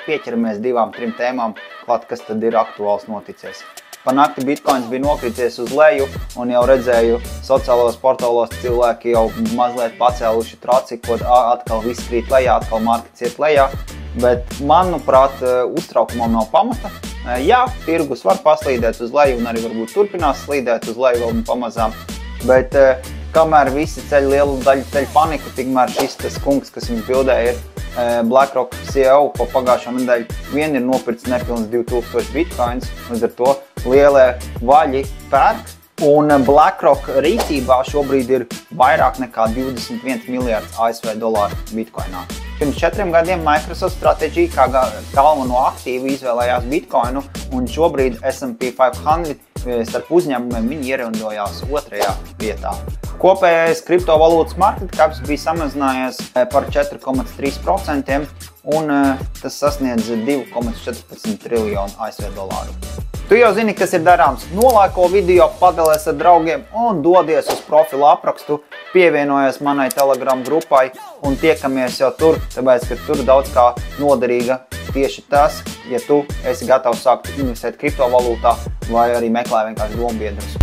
Pieķeramies 2-3 tēmām klāt, kas tad ir aktuāls noticies. Pa nakti bitkoins bija nokrities uz leju un jau redzēju sociālos portālos cilvēki jau mazliet pacēluši traci, ko atkal viss krīt lejā, atkal markets iet lejā. Bet, manuprāt, uztraukumam nav pamata. Jā, tirgus var paslīdēt uz leju un arī varbūt turpinās slīdēt uz leju vēl pamazām. Bet kamēr visi ceļ lielu daļu ceļ paniku, tikmēr šis tas kungs, kas jums bildē ir BlackRock CEO, po pagājušo nedēļu vien ir nopircis nepilns 2000 bitcoins, līdz ar to lielie vaļi pērk. Un BlackRock rīcībā šobrīd ir vairāk nekā 21 miljārds ASV dolāru bitcoinā. Pirms 4 gadiem Microsoft stratēģija kā galveno aktīvu izvēlējās bitcoinu, un šobrīd S&P 500 starp uzņēmumiem viņi ierindojās 2. vietā. Kopējais kriptovalūtas market caps bija samazinājies par 4,3% un tas sasniedz 2,14 triljonu ASV dolāru. Tu jau zini, kas ir darāms. Nolaiko video, padalies ar draugiem un dodies uz profilu aprakstu, pievienojies manai Telegram grupai un tiekamies jau tur, tāpēc, ka tur daudz kā noderīga tieši tas, ja tu esi gatavs sākt investēt kriptovalūtā vai arī meklē vienkārši dombiedrus.